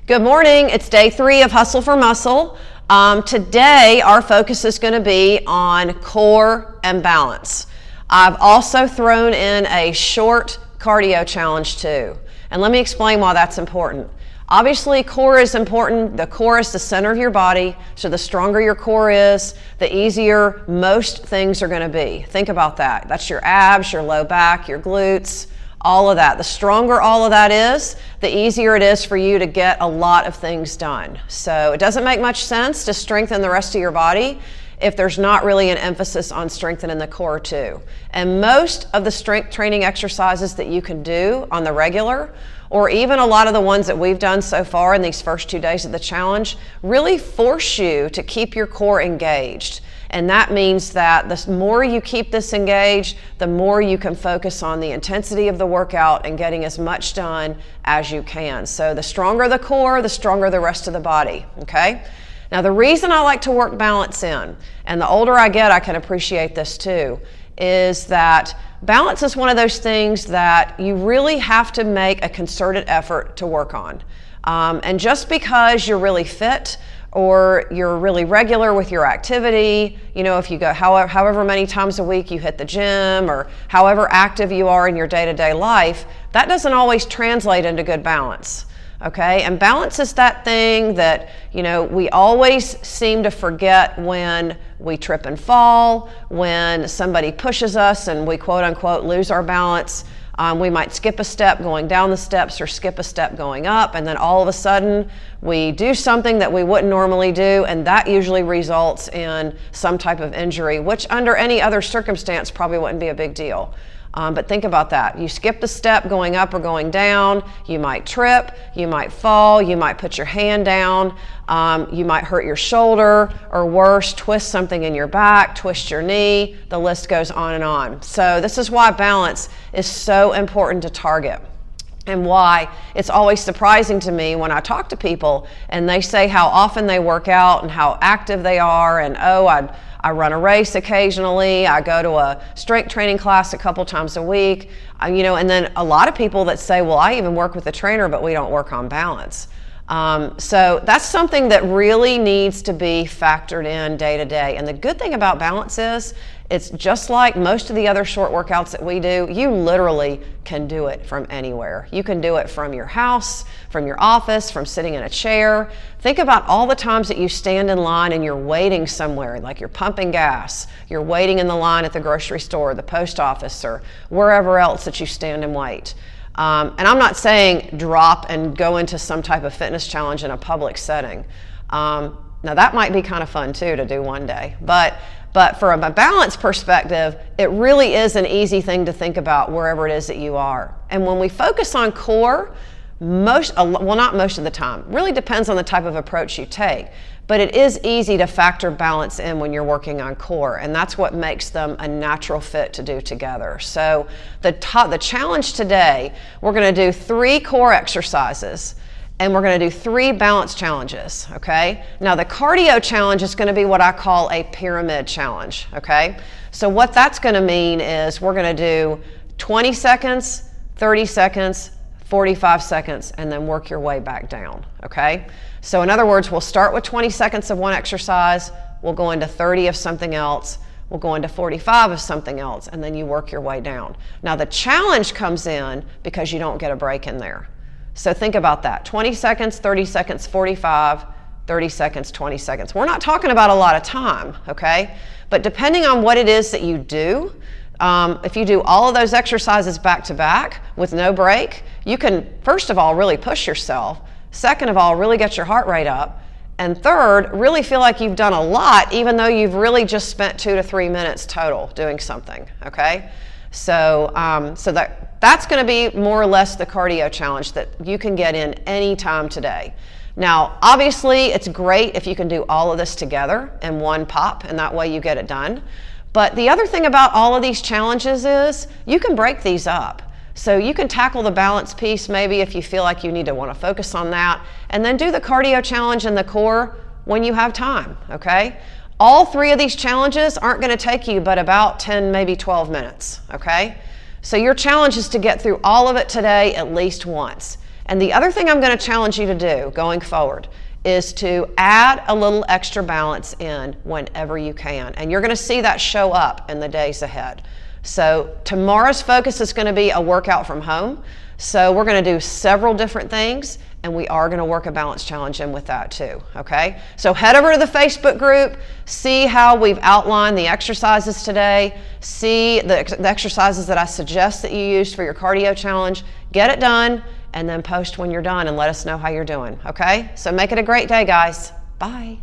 Good morning. It's day 3 of Hustle for Muscle. Today, our focus is going to be on core and balance. I've also thrown in a short cardio challenge too. And let me explain why that's important. Obviously, core is important. The core is the center of your body. So the stronger your core is, the easier most things are going to be. Think about that. That's your abs, your low back, your glutes, all of that. The stronger all of that is, the easier it is for you to get a lot of things done. So it doesn't make much sense to strengthen the rest of your body if there's not really an emphasis on strengthening the core too. And most of the strength training exercises that you can do on the regular, or even a lot of the ones that we've done so far in these first 2 days of the challenge, really force you to keep your core engaged. And that means that the more you keep this engaged, the more you can focus on the intensity of the workout and getting as much done as you can. So the stronger the core, the stronger the rest of the body, okay? Now the reason I like to work balance in, and the older I get I can appreciate this too, is that balance is one of those things that you really have to make a concerted effort to work on. And just because you're really fit, or you're really regular with your activity, you know, if you go however many times a week you hit the gym, or however active you are in your day-to-day life, that doesn't always translate into good balance, okay? And balance is that thing that, you know, we always seem to forget when we trip and fall, when somebody pushes us and we quote-unquote lose our balance. We might skip a step going down the steps or skip a step going up, and then all of a sudden we do something that we wouldn't normally do, and that usually results in some type of injury, which under any other circumstance probably wouldn't be a big deal. But think about that. You skipped a step going up or going down, you might trip, you might fall, you might put your hand down, you might hurt your shoulder, or worse, twist something in your back, twist your knee, the list goes on and on. So this is why balance is so important to target, and why it's always surprising to me when I talk to people and they say how often they work out and how active they are, and oh, I run a race occasionally, I go to a strength training class a couple times a week, you know, and then a lot of people that say, well, I even work with a trainer, but we don't work on balance. So that's something that really needs to be factored in day to day. And the good thing about balance is, it's just like most of the other short workouts that we do, you literally can do it from anywhere. You can do it from your house, from your office, from sitting in a chair. Think about all the times that you stand in line and you're waiting somewhere, like you're pumping gas, you're waiting in the line at the grocery store, the post office, or wherever else that you stand and wait. And I'm not saying drop and go into some type of fitness challenge in a public setting. Now that might be kind of fun too to do one day, but from a balance perspective, it really is an easy thing to think about wherever it is that you are. And when we focus on core, well, not most of the time, really depends on the type of approach you take, but it is easy to factor balance in when you're working on core, and that's what makes them a natural fit to do together. So the challenge today, we're going to do 3 core exercises, and we're going to do 3 balance challenges, okay? Now the cardio challenge is going to be what I call a pyramid challenge, okay? So what that's going to mean is we're going to do 20 seconds, 30 seconds, 45 seconds, and then work your way back down, okay? So in other words, we'll start with 20 seconds of one exercise, we'll go into 30 of something else, we'll go into 45 of something else, and then you work your way down. Now the challenge comes in because you don't get a break in there. So think about that, 20 seconds, 30 seconds, 45, 30 seconds, 20 seconds. We're not talking about a lot of time, okay? But depending on what it is that you do, if you do all of those exercises back to back with no break, you can, first of all, really push yourself. Second of all, really get your heart rate up. And third, really feel like you've done a lot, even though you've really just spent 2 to 3 minutes total doing something, okay? So, that's going to be more or less the cardio challenge that you can get in any time today. Now, obviously, it's great if you can do all of this together in one pop, and that way you get it done. But the other thing about all of these challenges is you can break these up. So you can tackle the balance piece maybe if you feel like you need to want to focus on that, and then do the cardio challenge and the core when you have time, okay? All 3 of these challenges aren't going to take you but about 10, maybe 12 minutes, okay? So your challenge is to get through all of it today at least once. And the other thing I'm going to challenge you to do going forward is to add a little extra balance in whenever you can. And you're going to see that show up in the days ahead. So tomorrow's focus is going to be a workout from home. So we're going to do several different things, and we are going to work a balance challenge in with that too, okay? So head over to the Facebook group, see how we've outlined the exercises today, see the exercises that I suggest that you use for your cardio challenge, get it done, and then post when you're done and let us know how you're doing, okay? So make it a great day, guys. Bye.